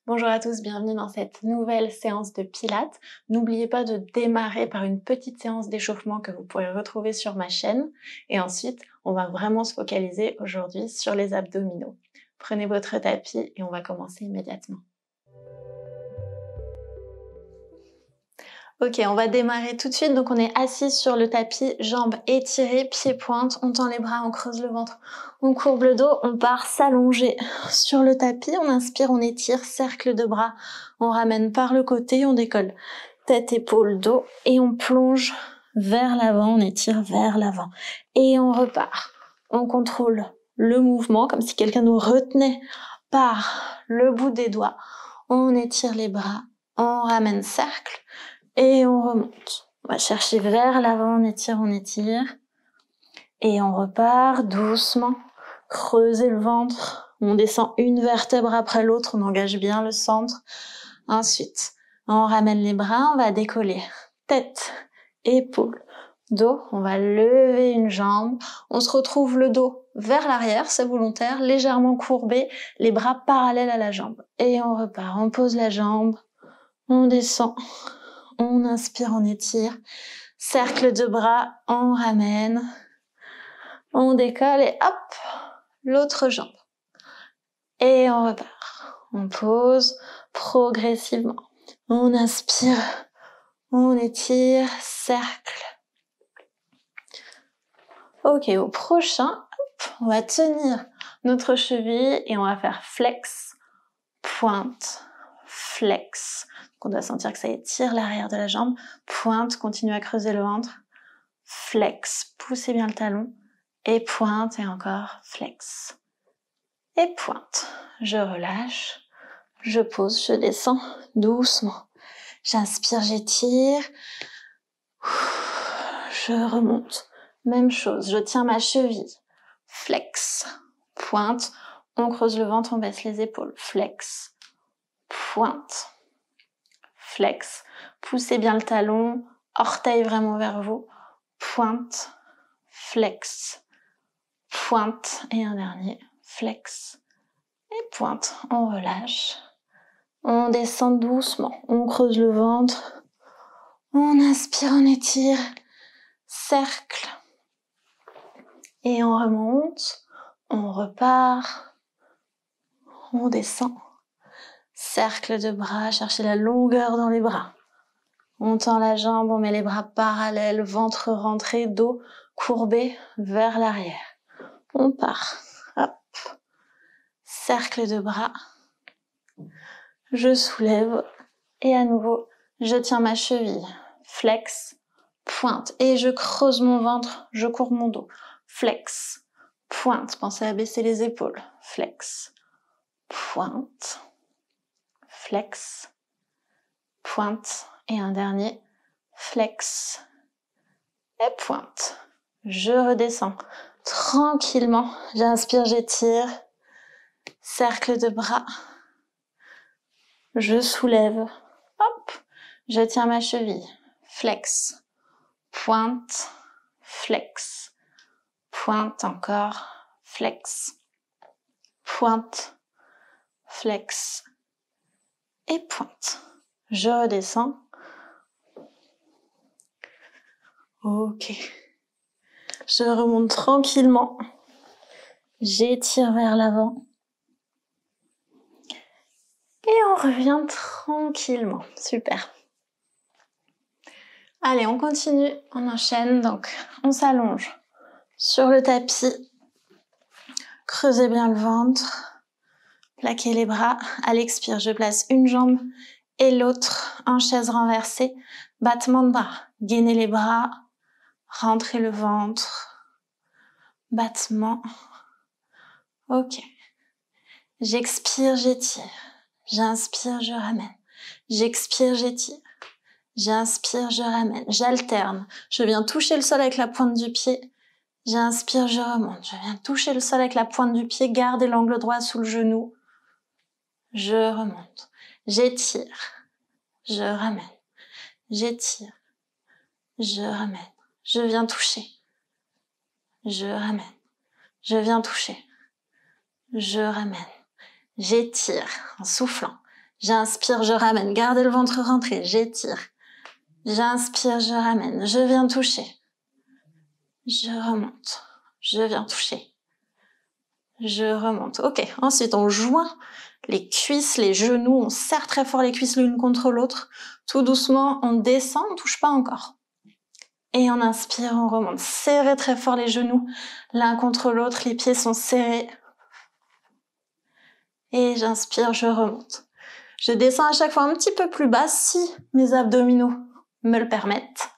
Bonjour à tous, bienvenue dans cette nouvelle séance de Pilates. N'oubliez pas de démarrer par une petite séance d'échauffement que vous pourrez retrouver sur ma chaîne. Et ensuite, on va vraiment se focaliser aujourd'hui sur les abdominaux. Prenez votre tapis et on va commencer immédiatement. Ok, on va démarrer tout de suite. Donc on est assis sur le tapis, jambes étirées, pieds pointes, on tend les bras, on creuse le ventre, on courbe le dos, on part s'allonger sur le tapis, on inspire, on étire, cercle de bras, on ramène par le côté, on décolle tête, épaule, dos et on plonge vers l'avant, on étire vers l'avant et on repart. On contrôle le mouvement comme si quelqu'un nous retenait par le bout des doigts. On étire les bras, on ramène cercle. Et on remonte. On va chercher vers l'avant, on étire. Et on repart doucement. Creuser le ventre. On descend une vertèbre après l'autre. On engage bien le centre. Ensuite, on ramène les bras. On va décoller. Tête, épaule, dos. On va lever une jambe. On se retrouve le dos vers l'arrière, c'est volontaire. Légèrement courbé. Les bras parallèles à la jambe. Et on repart. On pose la jambe. On descend. On inspire, on étire. Cercle de bras, on ramène. On décolle et hop, l'autre jambe. Et on repart. On pose progressivement. On inspire, on étire, cercle. Ok, au prochain, hop, on va tenir notre cheville et on va faire flex, pointe, flex. Donc on doit sentir que ça étire l'arrière de la jambe. Pointe, continue à creuser le ventre. Flex, poussez bien le talon. Et pointe, et encore flex. Et pointe. Je relâche. Je pose, je descends doucement. J'inspire, j'étire. Je remonte. Même chose, je tiens ma cheville. Flex. Pointe. On creuse le ventre, on baisse les épaules. Flex. Pointe. Flex. Poussez bien le talon. Orteil vraiment vers vous. Pointe. Flex. Pointe. Et un dernier. Flex. Et pointe. On relâche. On descend doucement. On creuse le ventre. On inspire, on étire. Cercle. Et on remonte. On repart. On descend. Cercle de bras. Cherchez la longueur dans les bras. On tend la jambe, on met les bras parallèles, ventre rentré, dos courbé vers l'arrière. On part. Hop. Cercle de bras. Je soulève. Et à nouveau, je tiens ma cheville. Flex. Pointe. Et je creuse mon ventre. Je courbe mon dos. Flex. Pointe. Pensez à baisser les épaules. Flex. Pointe. Flex. Pointe. Et un dernier. Flex. Et pointe. Je redescends. Tranquillement. J'inspire, j'étire. Cercle de bras. Je soulève. Hop. Je tiens ma cheville. Flex. Pointe. Flex. Pointe encore. Flex. Pointe. Flex. Et pointe. Je redescends. Ok. Je remonte tranquillement. J'étire vers l'avant. Et on revient tranquillement. Super. Allez, on continue. On enchaîne. Donc, on s'allonge sur le tapis. Creusez bien le ventre. Plaquez les bras. À l'expire, je place une jambe et l'autre en chaise renversée. Battement de bras. Gainez les bras. Rentrez le ventre. Battement. Ok. J'expire, j'étire. J'inspire, je ramène. J'expire, j'étire. J'inspire, je ramène. J'alterne. Je viens toucher le sol avec la pointe du pied. J'inspire, je remonte. Je viens toucher le sol avec la pointe du pied. Gardez l'angle droit sous le genou. Je remonte. J'étire. Je ramène. J'étire. Je ramène. Je viens toucher. Je ramène. Je viens toucher. Je ramène. J'étire en soufflant. J'inspire, je ramène. Gardez le ventre rentré, j'étire. J'inspire, je ramène. Je viens toucher. Je remonte. Je viens toucher. Je remonte. Ok, ensuite on joint les cuisses, les genoux, on serre très fort les cuisses l'une contre l'autre. Tout doucement, on descend, on touche pas encore. Et on inspire, on remonte. Serrez très fort les genoux l'un contre l'autre, les pieds sont serrés. Et j'inspire, je remonte. Je descends à chaque fois un petit peu plus bas si mes abdominaux me le permettent.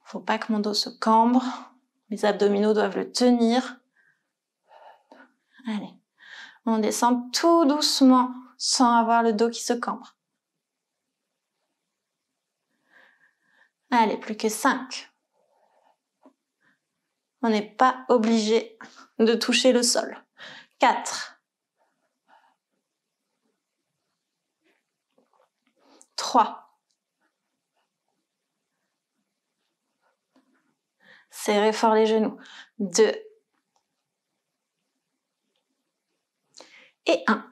Faut pas que mon dos se cambre. Mes abdominaux doivent le tenir. Allez. On descend tout doucement sans avoir le dos qui se cambre. Allez, plus que 5. On n'est pas obligé de toucher le sol. 4. 3. Serrez fort les genoux. 2. Et 1.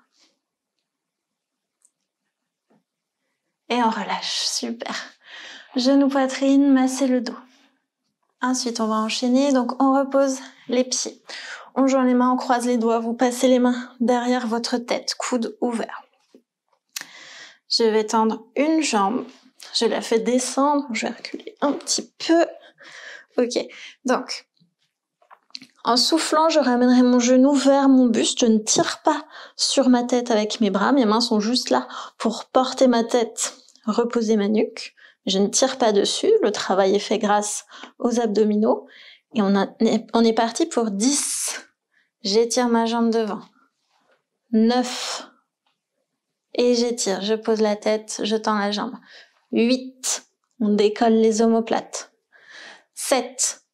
Et on relâche, super. Genoux, poitrine, massez le dos. Ensuite, on va enchaîner, donc on repose les pieds. On joint les mains, on croise les doigts, vous passez les mains derrière votre tête, coude ouvert. Je vais tendre une jambe, je la fais descendre, je vais reculer un petit peu. Ok, donc, en soufflant, je ramènerai mon genou vers mon buste, je ne tire pas sur ma tête avec mes bras, mes mains sont juste là pour porter ma tête, reposer ma nuque. Je ne tire pas dessus, le travail est fait grâce aux abdominaux. Et on est parti pour 10. J'étire ma jambe devant. 9. Et j'étire, je pose la tête, je tends la jambe. 8. On décolle les omoplates. 7.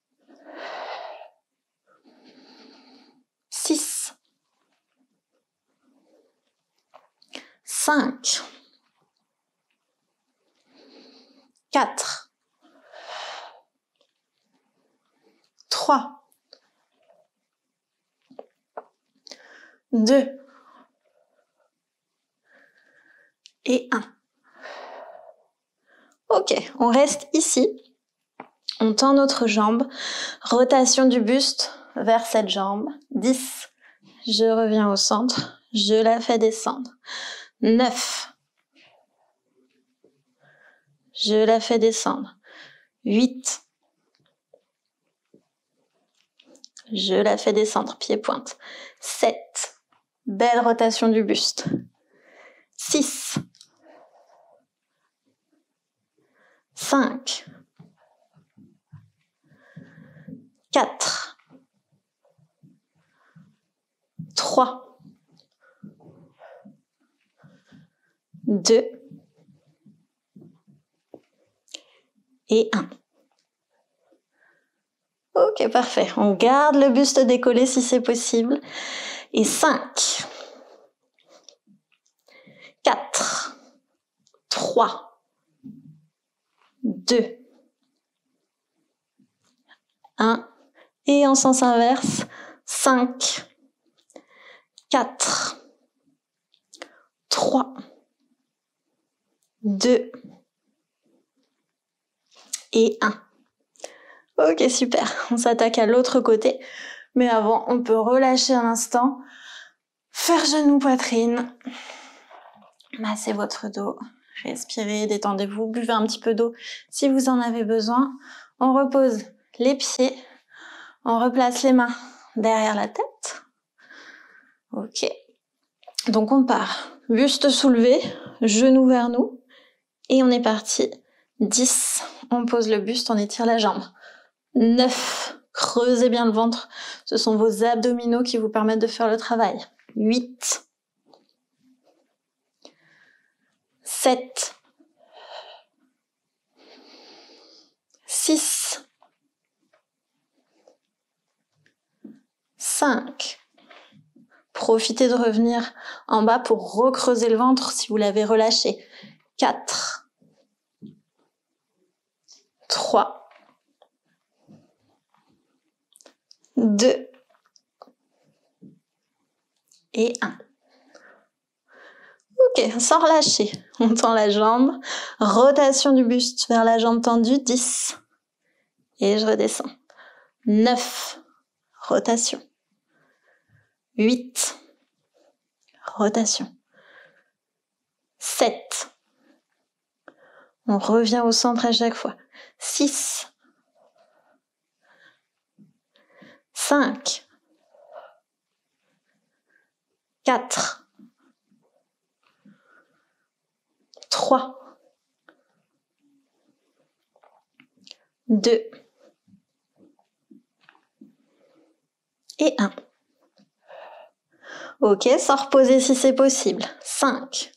6. 5. 4. 3. 2. Et 1. Ok, on reste ici. On tend notre jambe. Rotation du buste vers cette jambe. 10. Je reviens au centre. Je la fais descendre. 9. Je la fais descendre. 8. Je la fais descendre, pied-pointe. 7. Belle rotation du buste. 6. 5. 4. 3. 2. Et 1. Ok, parfait. On garde le buste décollé si c'est possible. Et 5. 4. 3. 2. 1. Et en sens inverse. 5. 4. 3. 2. Et 1. Ok, super. On s'attaque à l'autre côté. Mais avant, on peut relâcher un instant. Faire genou, poitrine. Massez votre dos. Respirez, détendez-vous. Buvez un petit peu d'eau si vous en avez besoin. On repose les pieds. On replace les mains derrière la tête. Ok. Donc on part. Buste soulevé, genou vers nous. Et on est parti. 10. On pose le buste, on étire la jambe. 9. Creusez bien le ventre. Ce sont vos abdominaux qui vous permettent de faire le travail. 8. 7. 6. 5. Profitez de revenir en bas pour recreuser le ventre si vous l'avez relâché. 4. 3. 2. Et 1. Ok, sans relâcher. On tend la jambe. Rotation du buste vers la jambe tendue. 10. Et je redescends. 9. Rotation. 8. Rotation. 7. On revient au centre à chaque fois. 6. 5. 4. 3. 2. Et 1. Ok, sans reposer si c'est possible. 5.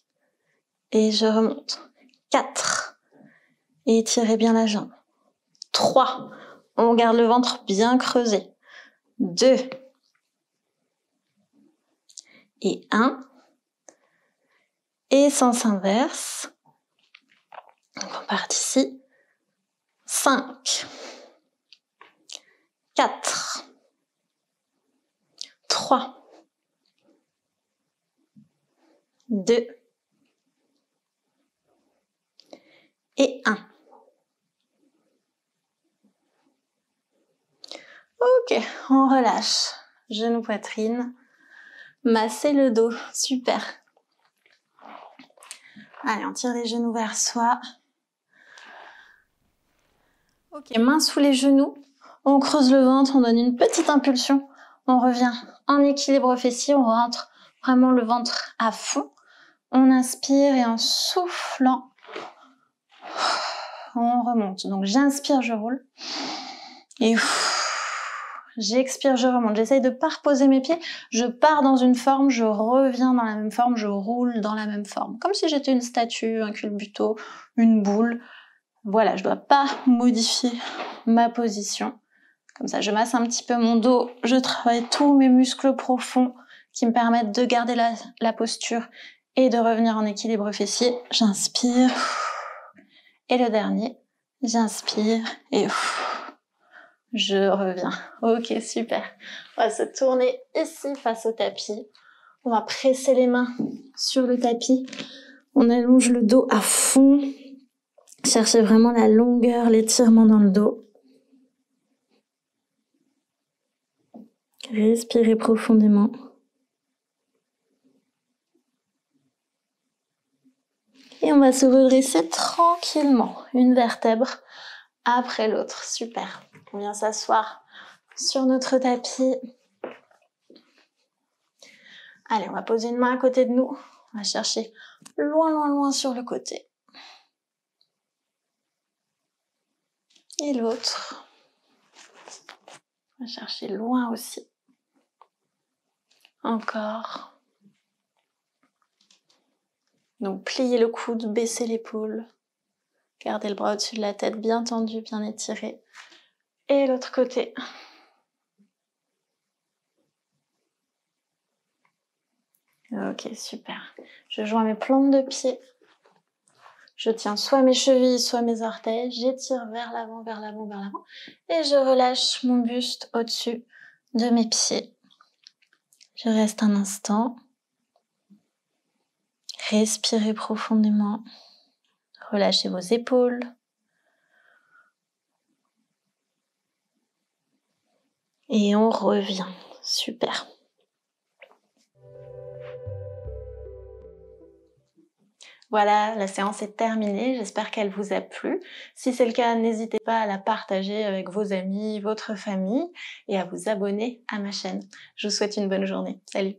Et je remonte. 4. Et étirez bien la jambe. 3. On garde le ventre bien creusé. 2. Et 1. Et sens inverse. Donc on part d'ici. 5. 4. 3. 2. Et 1. Ok, on relâche. Genou, poitrine. Masser le dos, super. Allez, on tire les genoux vers soi. Ok, main sous les genoux. On creuse le ventre, on donne une petite impulsion. On revient en équilibre fessier, on rentre vraiment le ventre à fond. On inspire et en soufflant, on remonte. Donc j'inspire, je roule. Et j'expire, je remonte. J'essaye de ne pas reposer mes pieds. Je pars dans une forme, je reviens dans la même forme, je roule dans la même forme. Comme si j'étais une statue, un culbuto, une boule. Voilà, je ne dois pas modifier ma position. Comme ça, je masse un petit peu mon dos. Je travaille tous mes muscles profonds qui me permettent de garder la posture et de revenir en équilibre fessier. J'inspire. Et le dernier, j'inspire et je reviens. Ok, super. On va se tourner ici face au tapis. On va presser les mains sur le tapis. On allonge le dos à fond. Cherchez vraiment la longueur, l'étirement dans le dos. Respirez profondément. Et on va se redresser tranquillement, une vertèbre après l'autre. Super. On vient s'asseoir sur notre tapis. Allez, on va poser une main à côté de nous. On va chercher loin, loin, loin sur le côté. Et l'autre. On va chercher loin aussi. Encore. Donc, pliez le coude, baissez l'épaule. Gardez le bras au-dessus de la tête, bien tendu, bien étiré. Et l'autre côté. Ok, super. Je joins mes plantes de pied. Je tiens soit mes chevilles, soit mes orteils. J'étire vers l'avant, vers l'avant, vers l'avant. Et je relâche mon buste au-dessus de mes pieds. Je reste un instant. Respirez profondément. Relâchez vos épaules. Et on revient. Super. Voilà, la séance est terminée, j'espère qu'elle vous a plu. Si c'est le cas, n'hésitez pas à la partager avec vos amis, votre famille et à vous abonner à ma chaîne. Je vous souhaite une bonne journée. Salut!